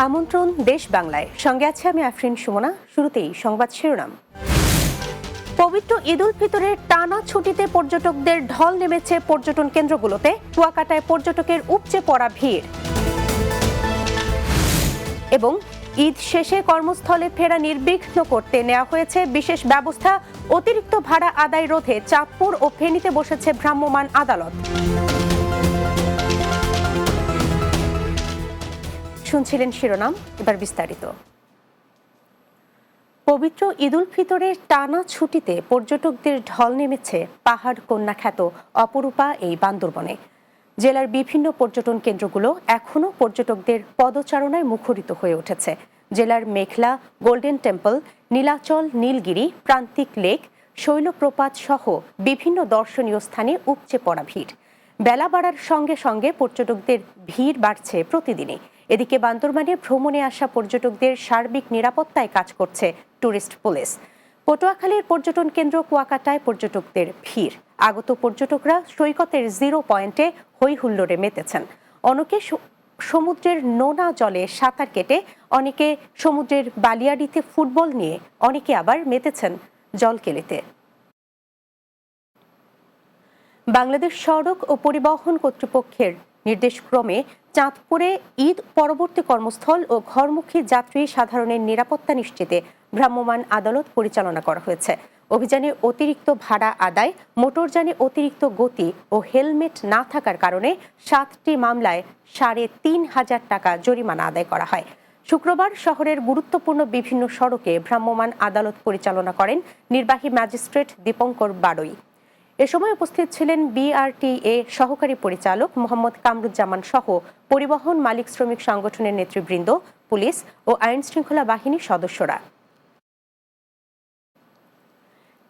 আমন্ত্রণ দেশ বাংলায়, সঙ্গে আছে আমি আফরিন সুমনা। শুরুতেই সংবাদ শিরোনাম। পবিত্র ঈদ উল ফিতরের টানা ছুটিতে পর্যটকদের ঢল নেমেছে পর্যটন কেন্দ্রগুলোতে। কুয়াকাটায় পর্যটকের উপচে পড়া ভিড়। এবং ঈদ শেষে কর্মস্থলে ফেরা নির্বিঘ্ন করতে নেওয়া হয়েছে বিশেষ ব্যবস্থা। অতিরিক্ত ভাড়া আদায় রোধে চাঁদপুর ও ফেনীতে বসেছে ভ্রাম্যমাণ আদালত। শুনছিলেন শিরোনাম, এবার বিস্তারিত। পবিত্র ঈদ উল ফিতরের টানা ছুটিতে পর্যটকদের ঢল নেমেছে পাহাড় কন্যা খ্যাত অপরূপা এই বান্দরবনে। জেলার বিভিন্ন পর্যটন কেন্দ্রগুলো এখনও পর্যটকদের পদচারণায় মুখরিত হয়ে উঠেছে। জেলার মেঘলা, গোল্ডেন টেম্পল, নীলাচল, নীলগিরি, প্রান্তিক লেক, শৈলপ্রপাত সহ বিভিন্ন দর্শনীয় স্থানে উপচে পড়া ভিড়। বেলা বাড়ার সঙ্গে সঙ্গে পর্যটকদের ভিড় বাড়ছে প্রতিদিনই। এদিকে বান্দরবানে ভ্রমণে আসা পর্যটকদের সার্বিক নিরাপত্তায় কাজ করছে ট্যুরিস্ট পুলিশ। পটুয়াখালীর পর্যটন কেন্দ্র কুয়াকাটায় পর্যটকদের ভিড়। আগত পর্যটকরা সৈকতের জিরো পয়েন্টে হই হুল্লোড়ে মেতেছেন। অনেকে সমুদ্রের নোনা জলে সাঁতার কেটে, অনেকে সমুদ্রের বালিয়াড়িতে ফুটবল নিয়ে, অনেকে আবার মেতেছেন জলকেলিতে। বাংলাদেশ সড়ক ও পরিবহন কর্তৃপক্ষের নির্দেশক্রমে চাঁদপুরে ঈদ পরবর্তী কর্মস্থল ও ঘরমুখী যাত্রী সাধারণের নিরাপত্তা নিশ্চিতে ভ্রাম্যমাণ আদালত পরিচালনা করা হয়েছে। অভিযানে অতিরিক্ত ভাড়া আদায়, মোটরযানে অতিরিক্ত গতি ও হেলমেট না থাকার কারণে 7টি মামলায় 3,500 টাকা জরিমানা আদায় করা হয়। শুক্রবার শহরের গুরুত্বপূর্ণ বিভিন্ন সড়কে ভ্রাম্যমাণ আদালত পরিচালনা করেন নির্বাহী ম্যাজিস্ট্রেট দীপঙ্কর বাড়ই। এ সময় উপস্থিত ছিলেন বিআরটিএ সহকারী পরিচালক মোহাম্মদ কামরুজ্জামান সহ পরিবহন মালিক শ্রমিক সংগঠনের নেতৃবৃন্দ, পুলিশ ও আইন শৃঙ্খলা বাহিনীর সদস্যরা।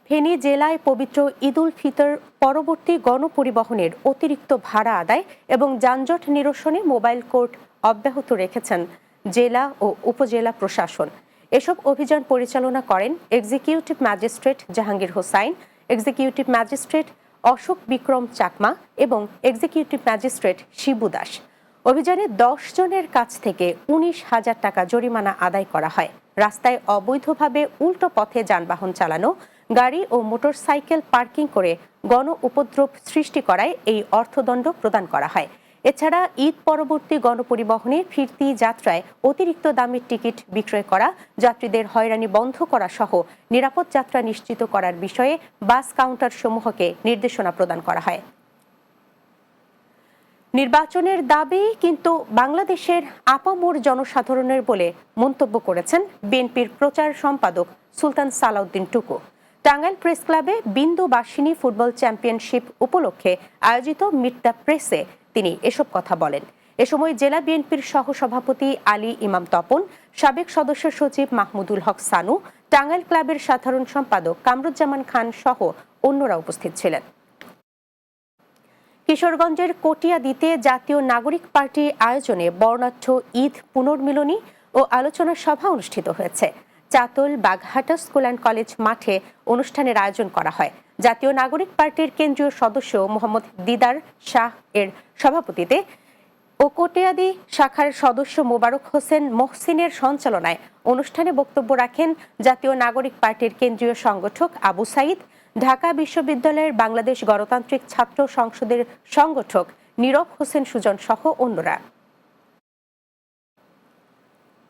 ফেনী জেলায় পবিত্র ঈদ উল ফিতর পরবর্তী গণপরিবহনের অতিরিক্ত ভাড়া আদায় এবং যানজট নিরসনে মোবাইল কোর্ট অব্যাহত রেখেছেন জেলা ও উপজেলা প্রশাসন। এসব অভিযান পরিচালনা করেন executive magistrate Jahangir Hossain, executive magistrate Ashok Bikram Chakma এবং এক্সিকিউটিভ ম্যাজিস্ট্রেট শিবু দাস। অভিযানে 10 জনের কাছ থেকে 19,000 টাকা জরিমানা আদায় করা হয়। রাস্তায় অবৈধভাবে উল্টো পথে যানবাহন চালানো, গাড়ি ও মোটরসাইকেল পার্কিং করে গণ উপদ্রব সৃষ্টি করায় এই অর্থদণ্ড প্রদান করা হয়। এছাড়া ঈদ পরবর্তী গণপরিবহনে ফিরতি যাত্রায় অতিরিক্ত দামের টিকিট বিক্রয় করা, যাত্রীদের হয়রানি বন্ধ করা সহ নিরাপদ যাত্রা নিশ্চিত করার বিষয়ে বাস কাউন্টার সমূহকে নির্দেশনা প্রদান করা হয়। নির্বাচনের দাবি কিন্তু বাংলাদেশের আপামর জনসাধারণের বলে মন্তব্য করেছেন বিএনপির প্রচার সম্পাদক সুলতান সালাউদ্দিন টুকু। টাঙ্গাইল প্রেস ক্লাবে বিন্দুবাসিনী ফুটবল চ্যাম্পিয়নশিপ উপলক্ষে আয়োজিত মিট দ্য প্রেসে তিনি এসব কথা বলেন। এ সময় জেলা বিএনপির সহসভাপতি আলী ইমাম তপন, সাবেক সদস্য সচিব মাহমুদুল হক সানু, টাঙ্গাইল ক্লাবের সাধারণ সম্পাদক কামরুজ্জামান খান সহ অন্যরা উপস্থিত ছিলেন। কিশোরগঞ্জের কটিয়াদীতে জাতীয় নাগরিক পার্টি আয়োজনে বর্ণাঢ্য ঈদ পুনর্মিলনী ও আলোচনা সভা অনুষ্ঠিত হয়েছে। চাতল বাঘহাটা স্কুল অ্যান্ড কলেজ মাঠে অনুষ্ঠানের আয়োজন করা হয়। জাতীয় নাগরিক পার্টির কেন্দ্রীয় সদস্য মোহাম্মদ দিদার শাহ এর সভাপতিতে ও কটিয়াদী শাখার সদস্য মোবারক হোসেন মহসিনের সঞ্চালনায় অনুষ্ঠানে বক্তব্য রাখেন জাতীয় নাগরিক পার্টির কেন্দ্রীয় সংগঠক আবু সাইদ, ঢাকা বিশ্ববিদ্যালয়ের বাংলাদেশ গণতান্ত্রিক ছাত্র সংসদের সংগঠক নীরব হোসেন সুজন সহ অন্যরা।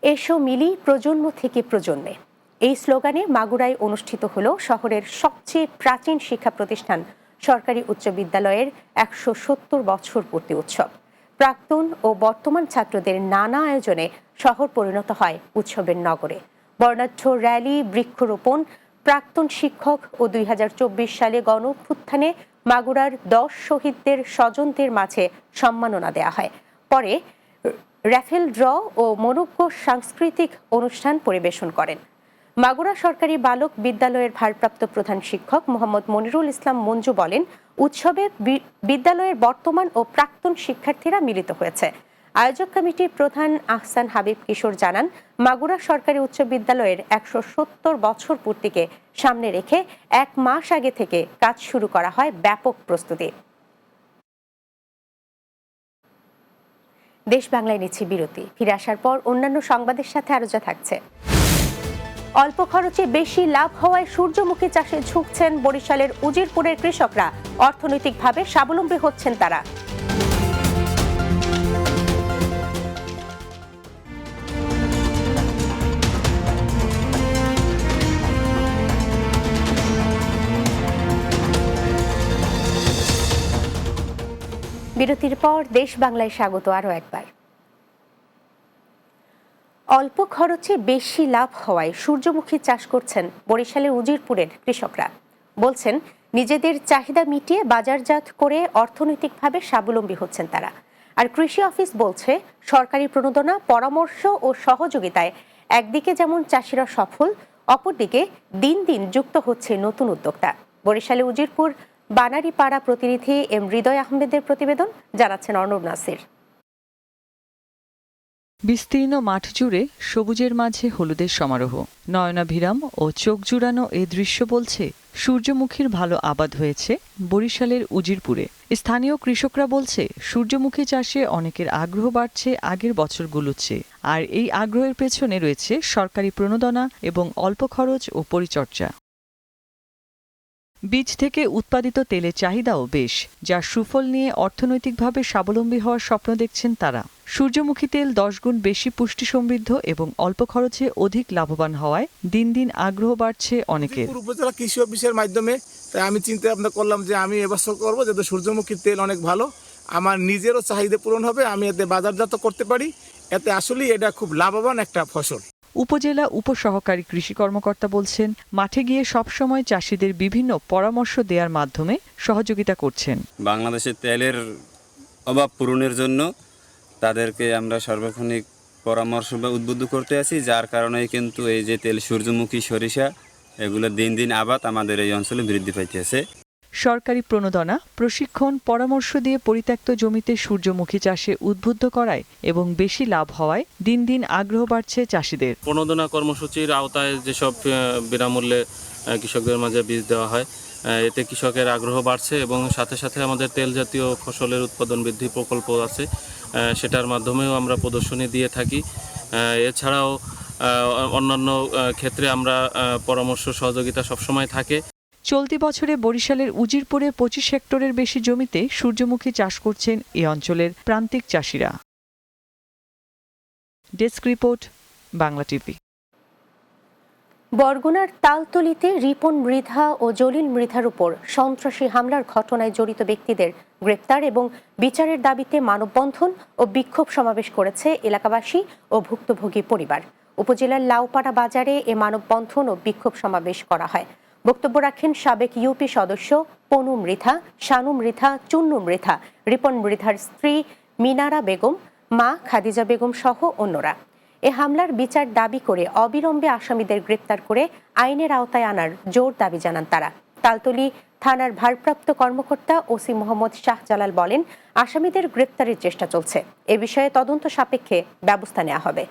এসো মিলি প্রজন্ম থেকে প্রজন্মে, এই স্লোগানে মাগুরায় অনুষ্ঠিত হল শহরের সবচেয়ে প্রাচীন শিক্ষা প্রতিষ্ঠান সরকারি উচ্চ বিদ্যালয়ের 170 বছর পূর্তি উৎসব। প্রাক্তন ও বর্তমান ছাত্রদের নানা আয়োজনে শহর পরিণত হয় উৎসবের নগরে। বর্ণাঢ্য র্যালি, বৃক্ষরোপণ, প্রাক্তন শিক্ষক ও 2024 সালে গণঅভ্যুত্থানে মাগুরার 10 শহীদদের স্বজনদের মাঝে সম্মাননা দেয়া হয়। পরে র্যাফেল ড্র ও মনোজ্ঞ সাংস্কৃতিক অনুষ্ঠান পরিবেশন করেন। মাগুরা সরকারি বালক বিদ্যালয়ের ভারপ্রাপ্ত প্রধান শিক্ষক মোহাম্মদ মনিরুল ইসলাম মঞ্জু বলেন, উৎসবে বিদ্যালয়ের বর্তমান ও প্রাক্তন শিক্ষার্থীরা মিলিত হয়েছে। আয়োজক কমিটির প্রধান আহসান হাবিব কিশোর জানান, মাগুরা সরকারি উচ্চ বিদ্যালয়ের 170 বছর পূর্তিকে সামনে রেখে 1 মাস আগে থেকে কাজ শুরু করা হয় ব্যাপক প্রস্তুতি। দেশ বাংলায় নিচ্ছে বিরতি, ফিরে আসার পর অন্যান্য সংবাদের সাথে আরো যা থাকছে। অল্প খরচে বেশি লাভ হওয়ায় সূর্যমুখী চাষে ঝুঁকছেন বরিশালের উজিরপুরের কৃষকরা, অর্থনৈতিকভাবে স্বাবলম্বী হচ্ছেন তারা। বিরতির পর দেশ বাংলায় স্বাগত আরও একবার। অল্প খরচে বেশি লাভ হওয়ায় সূর্যমুখী চাষ করছেন বরিশালের উজিরপুরের কৃষকরা। বলছেন নিজেদের চাহিদা মিটিয়ে বাজারজাত করে অর্থনৈতিকভাবে স্বাবলম্বী হচ্ছেন তারা। আর কৃষি অফিস বলছে সরকারি প্রণোদনা, পরামর্শ ও সহযোগিতায় একদিকে যেমন চাষিরা সফল, অপরদিকে দিন দিন যুক্ত হচ্ছে নতুন উদ্যোক্তা। বরিশালে উজিরপুর বানারীপাড়া প্রতিনিধি এম হৃদয় আহমেদের প্রতিবেদন, জানাচ্ছেন অর্ণব নাসির। বিস্তীর্ণ মাঠ জুড়ে সবুজের মাঝে হলুদের সমারোহ, নয়নাভিরাম ও চোখ জুড়ানো এই দৃশ্য বলছে সূর্যমুখীর ভালো আবাদ হয়েছে বরিশালের উজিরপুরে। স্থানীয় কৃষকরা বলছে সূর্যমুখী চাষে অনেকের আগ্রহ বাড়ছে আগের বছরগুলোর চেয়ে, আর এই আগ্রহের পেছনে রয়েছে সরকারি প্রণোদনা এবং অল্প খরচ ও পরিচর্যা। বীজ থেকে উৎপাদিত তেলের চাহিদাও বেশ, যার সুফল নিয়ে অর্থনৈতিকভাবে স্বাবলম্বী হওয়ার স্বপ্ন দেখছেন তারা। সূর্যমুখী তেল 10 গুণ বেশি পুষ্টি সমৃদ্ধ এবং অল্প খরচে অধিক লাভবান হওয়ায় দিন দিন আগ্রহ বাড়ছে অনেকের। উপজেলা কৃষি অফিসের মাধ্যমে তাই আমি চিন্তা ভাবনা করলাম যে আমি এবছর করবো, যেহেতু সূর্যমুখী তেল অনেক ভালো, আমার নিজেরও চাহিদা পূরণ হবে, আমি এতে বাজারজাত করতে পারি, এতে আসলে এটা খুব লাভবান একটা ফসল। উপজেলা উপসহকারী কৃষি কর্মকর্তা বলছেন মাঠে গিয়ে সবসময় চাষিদের বিভিন্ন পরামর্শ দেওয়ার মাধ্যমে সহযোগিতা করছেন। বাংলাদেশের তেলের অভাব পূরণের জন্য তাদেরকে আমরা সার্বক্ষণিক পরামর্শ বা উদ্বুদ্ধ করতে আছি, যার কারণে কিন্তু এই যে তেল, সূর্যমুখী, সরিষা, এগুলো দিন দিন আবাদ আমাদের এই অঞ্চলে বৃদ্ধি পাইতেছে। সরকারি প্রণোদনা, প্রশিক্ষণ, পরামর্শ দিয়ে পরিত্যক্ত জমিতে সূর্যমুখী চাষে উদ্বুদ্ধ করায় এবং বেশি লাভ হওয়ায় দিন দিন আগ্রহ বাড়ছে চাষিদের। প্রণোদনা কর্মসূচির আওতায় যেসব বিনামূল্যে কৃষকদের মাঝে বীজ দেওয়া হয়, এতে কৃষকের আগ্রহ বাড়ছে এবং সাথে সাথে আমাদের তেল জাতীয় ফসলের উৎপাদন বৃদ্ধি প্রকল্প আছে, সেটার মাধ্যমেও আমরা প্রদর্শনী দিয়ে থাকি। এছাড়াও অন্যান্য ক্ষেত্রে আমরা পরামর্শ সহযোগিতা সবসময় থাকে। চলতি বছরে বরিশালের উজিরপুরে 25 হেক্টরের বেশি জমিতে সূর্যমুখী চাষ করছেন এ অঞ্চলের প্রান্তিক চাষিরা। Desk report, Bangla TV. বরগুনার তালতলীতে রিপন মৃধা ও জলিল মৃধার উপর সন্ত্রাসী হামলার ঘটনায় জড়িত ব্যক্তিদের গ্রেপ্তার এবং বিচারের দাবিতে মানববন্ধন ও বিক্ষোভ সমাবেশ করেছে এলাকাবাসী ও ভুক্তভোগী পরিবার। উপজেলার লাউপাড়া বাজারে এ মানববন্ধন ও বিক্ষোভ সমাবেশ করা হয়। বক্তব্য রাখেন সাবেক ইউপি সদস্য পনু মৃধা, শানু মৃধা, চুন্নু মৃধা, রিপন মৃধার স্ত্রী মিনারা বেগম, মা খাদিজা বেগম সহ অন্যরা। এ হামলার বিচার দাবি করে অবিলম্বে আসামিদের গ্রেপ্তার করে আইনের আওতায় আনার জোর দাবি জানান তারা। তালতলী থানার ভারপ্রাপ্ত কর্মকর্তা ওসি মোহাম্মদ শাহজালাল বলেন, আসামিদের গ্রেপ্তারের চেষ্টা চলছে, এ বিষয়ে তদন্ত সাপেক্ষে ব্যবস্থা নেওয়া হবে।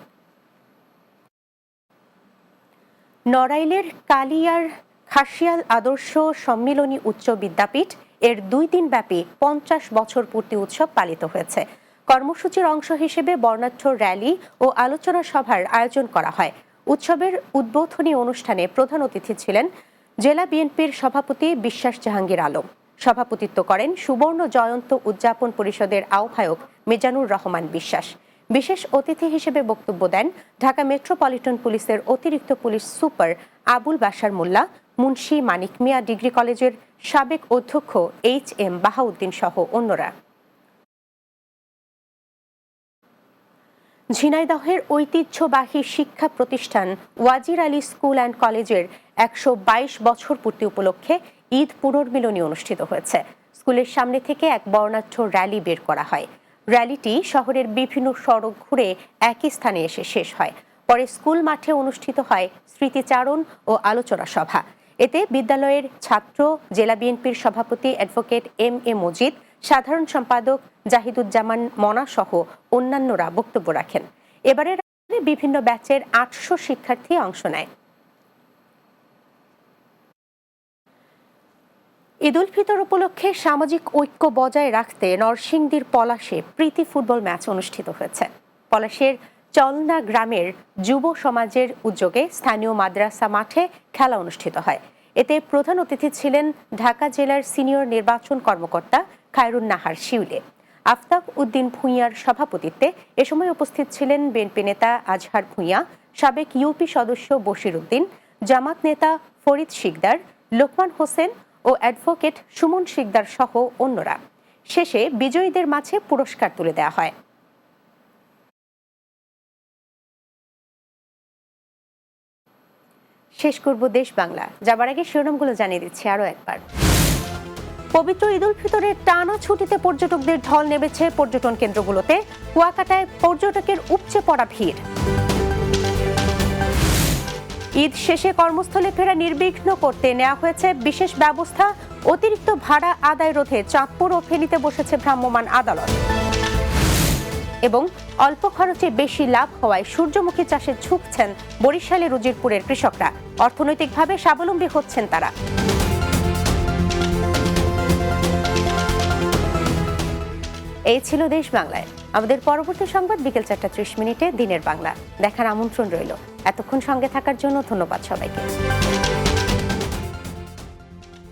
নড়াইলের কালিয়ার খাসিয়াল আদর্শ সম্মিলনী উচ্চ বিদ্যাপীঠ এর 2 দিনব্যাপী 50 বছর পূর্তি উৎসব পালিত হয়েছে। কর্মসূচির অংশ হিসেবে বর্ণাঢ্য র্যালি ও আলোচনা সভার আয়োজন করা হয়। উৎসবের উদ্বোধনী অনুষ্ঠানে প্রধান অতিথি ছিলেন জেলা বিএনপির সভাপতি বিশ্বাস জাহাঙ্গীর আলম। সভাপতিত্ব করেন সুবর্ণ জয়ন্ত উদযাপন পরিষদের আহ্বায়ক মিজানুর রহমান বিশ্বাস। বিশেষ অতিথি হিসেবে বক্তব্য দেন ঢাকা মেট্রোপলিটন পুলিশের অতিরিক্ত পুলিশ সুপার আবুল বাশার মোল্লা, মুন্সি মানিক মিয়া ডিগ্রি কলেজের সাবেক অধ্যক্ষ HM বাহাউদ্দিন সহ অন্যরা। ঝিনাইদহের ঐতিহ্যবাহী শিক্ষা প্রতিষ্ঠান ওয়াজির আলী স্কুল অ্যান্ড কলেজের 122 বছর পূর্তি উপলক্ষে ঈদ পুনর্মিলনী অনুষ্ঠিত হয়েছে। স্কুলের সামনে থেকে এক বর্ণাঢ্য র্যালি বের করা হয়। র্যালিটি শহরের বিভিন্ন সড়ক ঘুরে একই স্থানে এসে শেষ হয়। পরে স্কুল মাঠে অনুষ্ঠিত হয় স্মৃতিচারণ ও আলোচনা সভা। এতে বিদ্যালয়ের ছাত্র, জেলা বিএনপির সভাপতি অ্যাডভোকেট MA মজিদ, সাধারণ সম্পাদক জাহিদুজ্জামান মনা সহ অন্যান্যরা বক্তব্য রাখেন। এবারের বিভিন্ন ব্যাচের 800 শিক্ষার্থী অংশ নেয়। ঈদ উল ফিতর উপলক্ষে সামাজিক ঐক্য বজায় রাখতে নরসিংদীর পলাশে প্রীতি ফুটবল ম্যাচ অনুষ্ঠিত হয়েছে। পলাশের চলনা গ্রামের যুব সমাজের উদ্যোগে স্থানীয় মাদ্রাসা মাঠে খেলা অনুষ্ঠিত হয়। এতে প্রধান অতিথি ছিলেন ঢাকা জেলার সিনিয়র নির্বাচন কর্মকর্তা খায়রুন নাহার শিউলে। আফতাব উদ্দিন ভূঁইয়ার সভাপতিত্বে এ সময় উপস্থিত ছিলেন বিএনপি নেতা আজহার ভূঁইয়া, সাবেক ইউপি সদস্য বশির উদ্দিন, জামাত নেতা ফরিদ শিকদার, লোকমান হোসেন ও অ্যাডভোকেট সুমন শিকদার সহ অন্যরা। শেষে বিজয়ীদের মাঝে পুরস্কার তুলে দেওয়া হয়। শেষ করব দেশ বাংলা, যাবার আগে শিরোনামগুলো জানিয়ে দিচ্ছি আরও একবার। পবিত্র ঈদ উল ফিতরের টানা ছুটিতে পর্যটকদের ঢল নেমেছে পর্যটন কেন্দ্রগুলোতে। কুয়াকাটায় পর্যটকের উপচে পড়া ভিড়। ঈদ শেষে কর্মস্থলে ফেরা নির্বিঘ্ন করতে নেওয়া হয়েছে বিশেষ ব্যবস্থা। অতিরিক্ত ভাড়া আদায় রোধে চাঁদপুর ও ফেনীতে বসেছে ভ্রাম্যমাণ আদালত। এবং অল্প খরচে বেশি লাভ হওয়ায় সূর্যমুখী চাষে ঝুঁকছেন বরিশালের উজিরপুরের কৃষকরা। অর্থনৈতিকভাবে স্বাবলম্বী হচ্ছেন তারা। এই ছিল দেশ বাংলায়। আমাদের পরবর্তী সংবাদ বিকেল 4:30 দিনের বাংলা দেখার আমন্ত্রণ রইল। এতক্ষণ সঙ্গে থাকার জন্য ধন্যবাদ সবাইকে।